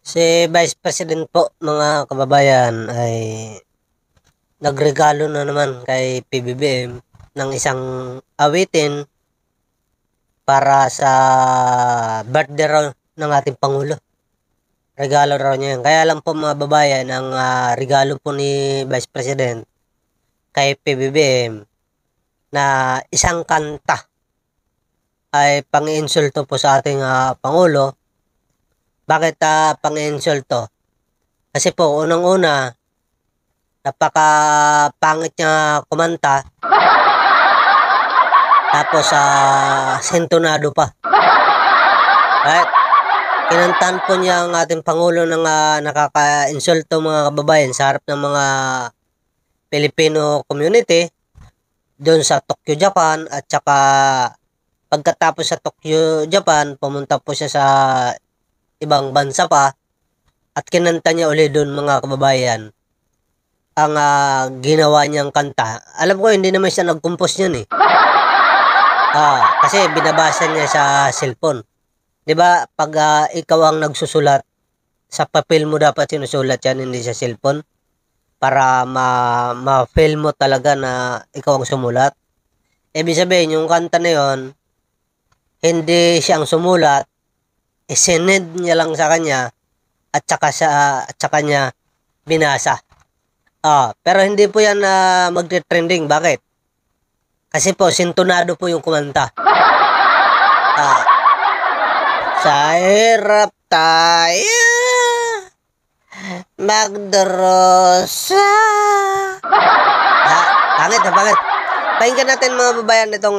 Si Vice President po, mga kababayan, ay nagregalo na naman kay PBBM ng isang awitin para sa birthday raw ng ating Pangulo. Regalo raw niya yan. Kaya lang po mga babayan, ang regalo po ni Vice President kay PBBM na isang kanta ay pang-insulto po sa ating Pangulo. Bakit pang-insulto? Kasi po, unang-una, napaka-pangit niya kumanta. Tapos, sentonado pa. Right? Kinantahan po niya ang ating Pangulo ng nakaka-insulto mga kababayan sa harap ng mga Filipino community doon sa Tokyo, Japan. At saka, pagkatapos sa Tokyo, Japan, pumunta po siya sa ibang bansa pa at kinanta niya ulit doon mga kababayan ang ginawa niyang kanta. Alam ko hindi naman siya nag-compose niyan eh. Kasi binabasa niya sa cellphone. 'Di ba? Pag ikaw ang nagsusulat sa papel mo dapat sinusulat yan, hindi sa cellphone para ma-feel mo talaga na ikaw ang sumulat. Ibig sabihin yung kanta na yon hindi siyang sumulat, isinend niya lang sa kanya at saka niya binasa. Pero hindi po yan magte-trending. Bakit? Kasi po, sintonado po yung kumanta. Sa hirap tayo magdurusa. Pangit. Pakinggan natin mga babayan itong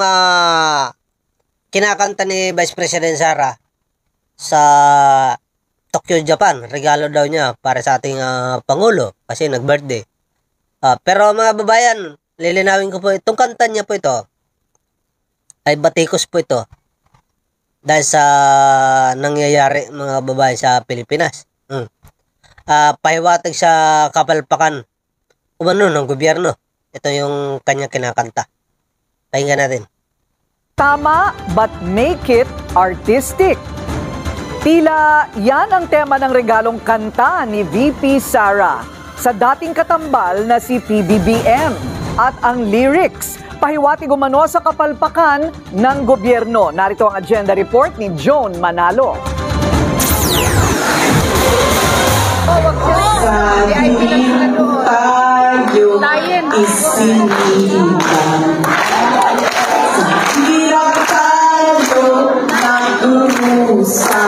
kinakanta ni Vice President Sara sa Tokyo, Japan. Regalo daw niya para sa ating Pangulo kasi nag-birthday. Pero mga babayan, lilinawin ko po, itong kanta niya po ito ay batikos po ito dahil sa nangyayari mga babayan sa Pilipinas. Pahiwatig sa kapalpakan umano ng gobyerno. Ito yung kanyang kinakanta. Pakinggan natin. Tama, but make it artistic. Tila yan ang tema ng regalong kanta ni VP Sara sa dating katambal na si PBBM. At ang lyrics, pahiwatig umano sa kapalpakan ng gobyerno. Narito ang agenda report ni Joan Manalo. Sa dilim tayo isinitan, sa hirap tayo nagdurusa,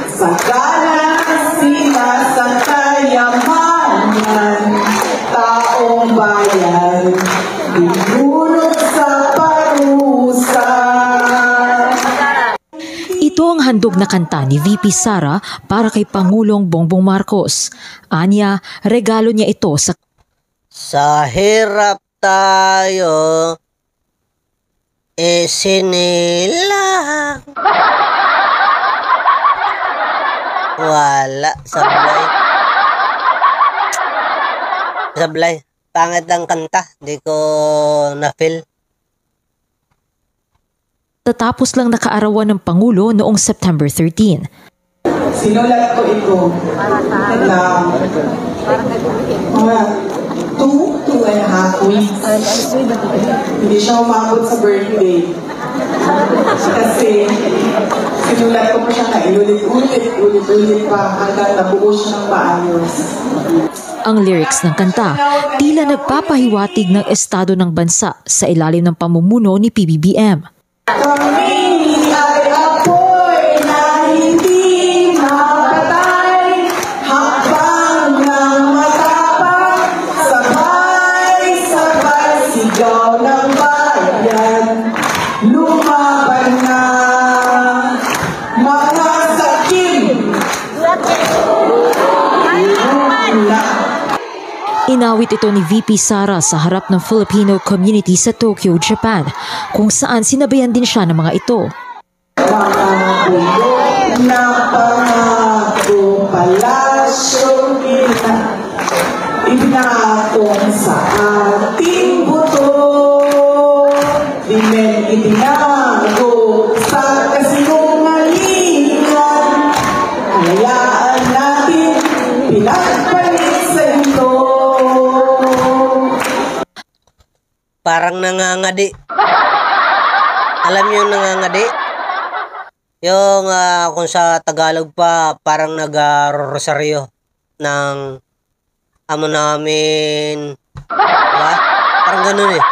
sa ganas sila sa kayamanan, taong bayan, binulog sa parusa. Ito ang handog na kanta ni VP Sara para kay Pangulong Bongbong Marcos. Anya, regalo niya ito sa hirap tayo isinilang. Wala, sablay. Pangit ang kanta, hindi ko na-feel. Tatapos lang nakaarawan ng Pangulo noong September 13. Sinulat ko ito na mga 2.5 weeks. Hindi siya umabot sa birthday. Kasi sinulat ko po siya na ulit pa hanggang nabuo siya ng maayos. Ang lyrics ng kanta, tila nagpapahiwatig ng estado ng bansa sa ilalim ng pamumuno ni PBBM. Kami ay apoy na hindi mapatay, habang ng matapang, sabay-sabay sigaw ng bayan, lumaban na mga sakim. Inawit ito ni VP Sara sa harap ng Filipino community sa Tokyo, Japan, kung saan sinabayan din siya ng mga ito. Mga bulok na pangako palasyo kita, ibinatong sa ating buto, di men itinago sa kasinungalingan, hayaan natin pinagpalit sa ito. Parang nangangadi. Alam niyo yung nangangadi? Yung kung sa Tagalog pa, parang nag-rosaryo ng amo namin. Diba? Parang ganun eh.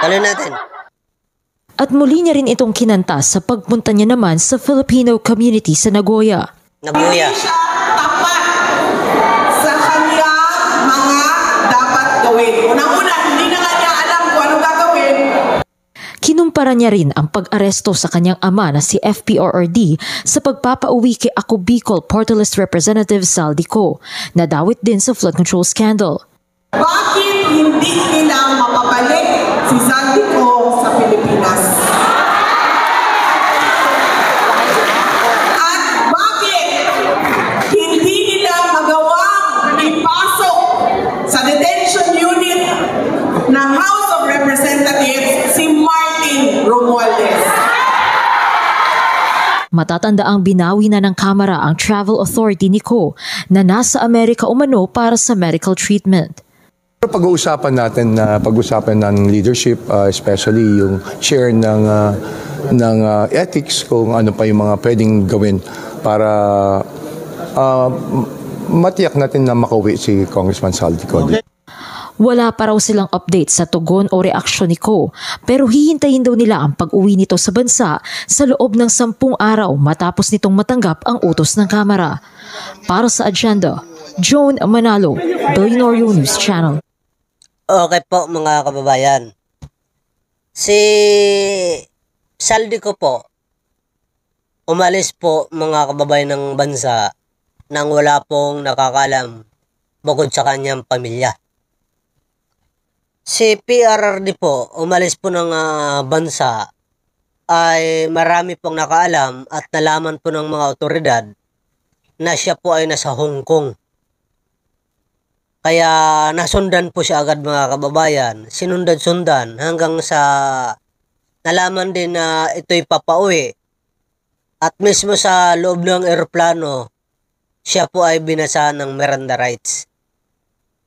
Tuloy natin. At muli niya rin itong kinanta sa pagpunta niya naman sa Filipino community sa Nagoya. Nagoya. Hindi siya tapat sa kanyang mga dapat gawin. Unang-una, hindi na nga niya alam kung ano gagawin. Kinumpara niya rin ang pag-aresto sa kanyang ama na si FPRRD sa pagpapauwi kay Ako Bicol Portales Representative Saldico, na dawit din sa flood control scandal. Bakit hindi nila mapapalik si Saldico sa Pilipinas? At bakit hindi nila magawang ipasok sa detention unit ng House of Representatives si Martin Romualdez? Matatanda ang binawi na ng Kamara ang travel authority ni Ko na nasa Amerika umano para sa medical treatment. Pag-uusapan natin ng leadership, especially yung chair ng ethics, kung ano pa yung mga pwedeng gawin para matiyak natin na makauwi si Congressman Saldico. Wala pa raw silang update sa tugon o reaksyon ni Ko, pero hihintayin daw nila ang pag-uwi nito sa bansa sa loob ng 10 araw matapos nitong matanggap ang utos ng Kamara. Para sa agenda, Joan Manalo, Billionaire News Channel. Okay po mga kababayan. Si Saldico po, umalis po mga kababayan ng bansa nang wala pong nakakalam bukod sa kanyang pamilya. Si PRRD po, umalis po ng bansa ay marami pong nakaalam at nalaman po ng mga otoridad na siya po ay nasa Hong Kong. Kaya nasundan po siya agad mga kababayan, sinundan-sundan hanggang sa nalaman din na ito'y papauwi. At mismo sa loob ng eroplano, siya po ay binasa ng Miranda rights.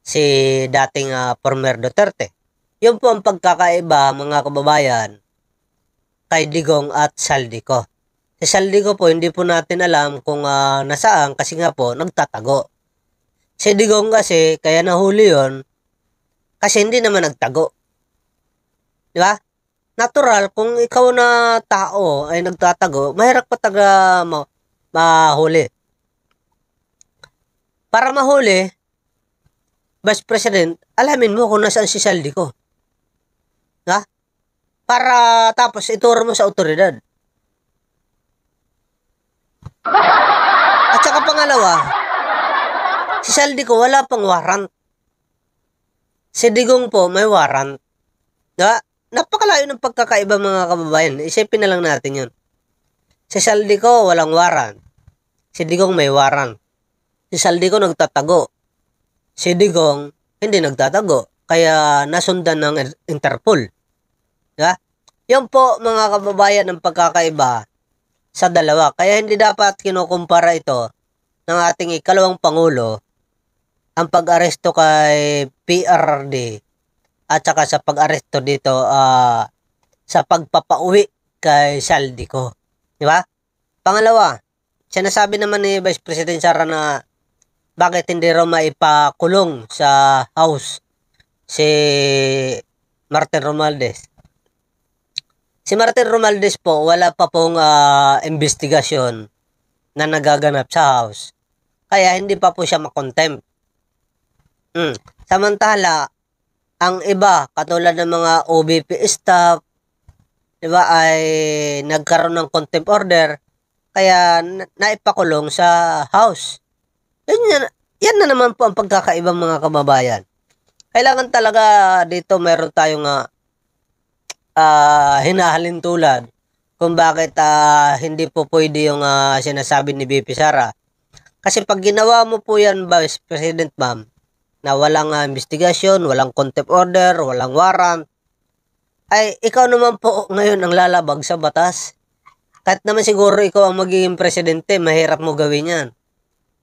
Si dating former Duterte. Yun po ang pagkakaiba mga kababayan kay Digong at Saldico. Si Saldico po hindi po natin alam kung nasaan kasi nga po nagtatago. Si Digong kasi, kaya nahuli yon kasi hindi naman nagtago. Di ba? Natural, kung ikaw na tao ay nagtatago, mahirap pa mahuli. Para mahuli, Vice President, alamin mo kung nasaan si Saldico. Ha? Para tapos ituro mo sa otoridad. At saka pangalawa, si Saldico wala pang warrant. Si Digong po may warrant. Diba? Napakalayo ng pagkakaiba mga kababayan. Isipin na lang natin yun. Si Saldico walang warrant. Si Digong may warrant. Si Saldico nagtatago. Si Digong hindi nagtatago. Kaya nasundan ng Interpol. Diba? Yan po mga kababayan ang pagkakaiba sa dalawa. Kaya hindi dapat kinukumpara ito ng ating ikalawang Pangulo ang pag-aresto kay PRRD at saka sa pag-aresto dito sa pagpapauwi kay Saldico. Di ba? Pangalawa, sinasabi naman ni Vice President Sara na bakit hindi raw maipakulong sa House si Martin Romualdez. Si Martin Romualdez po, wala pa pong investigasyon na nagaganap sa House. Kaya hindi pa po siya makontempt. Samantala, ang iba, katulad ng mga OBP staff, diba, ay nagkaroon ng contempt order, kaya naipakulong sa House. Yan na naman po ang pagkakaibang mga kababayan. Kailangan talaga dito meron tayong hinahalin tulad kung bakit hindi po pwede yung sinasabi ni BP Sara. Kasi pag ginawa mo po yan, Vice President Ma'am, na walang investigasyon, walang contempt order, walang warrant, ay ikaw naman po ngayon ang lalabag sa batas. Kahit naman siguro ikaw ang magiging presidente, mahirap mo gawin yan.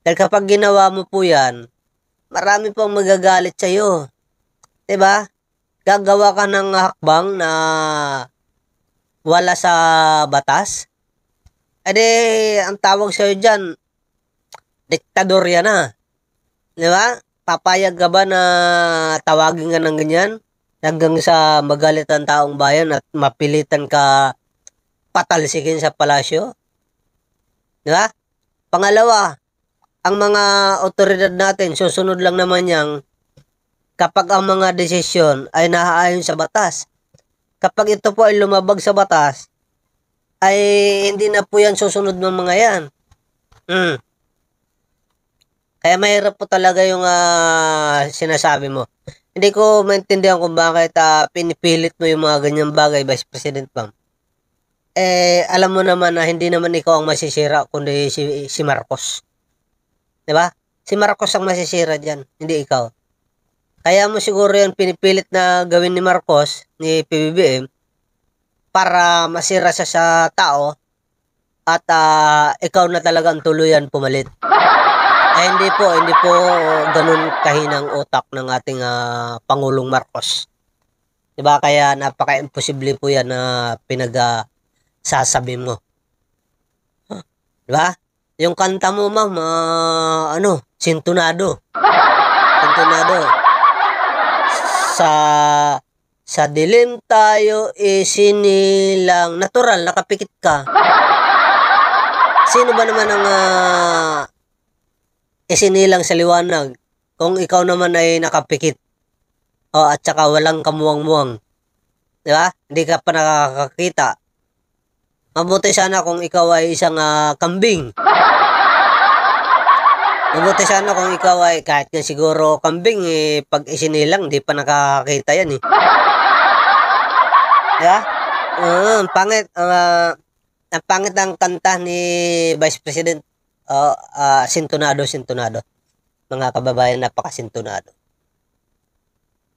Dahil kapag ginawa mo po yan, marami pong magagalit sa'yo. Diba? Gagawa ka ng hakbang na wala sa batas. Edi, ang tawag sa'yo dyan, diktador yan na. Diba? Papayag ka ba na tawagin ka ng ganyan? Hanggang sa magalit ang taong bayan at mapilitan ka patalsikin sa palasyo? Diba? Pangalawa, ang mga otoridad natin, susunod lang naman yang kapag ang mga desisyon ay naaayon sa batas. Kapag ito po ay lumabag sa batas, ay hindi na po yan susunod ng mga yan. Kaya mahirap po talaga yung sinasabi mo. Hindi ko maintindihan kung bakit pinipilit mo yung mga ganyang bagay, Vice President Pam. Alam mo naman na hindi naman ikaw ang masisira, kundi si Marcos. Diba? Si Marcos ang masisira dyan, hindi ikaw. Kaya mo siguro yan pinipilit na gawin ni Marcos, ni PBBM, para masira siya sa tao at ikaw na talaga ang tuluyan pumalit. Hindi po ganun kahinang utak ng ating Pangulong Marcos. Diba? Kaya napaka-imposible po yan na sasabi mo. Diba? Yung kanta mo, ma'am, sintonado. Sintonado. Sa dilim tayo isinilang. Natural, nakapikit ka. Sino ba naman ang isinilang sa liwanag kung ikaw naman ay nakapikit? At saka walang kamuwang-muwang. Diba? Hindi ka pa nakakakita. Mabuti sana kung ikaw ay isang kambing. Mabuti sana kung ikaw ay kahit nga siguro kambing, pag isinilang, di pa nakakakita yan. Diba? Pangit. Ang pangit ang kanta ni Vice President. Sintonado. Mga kababayan, napakasintonado.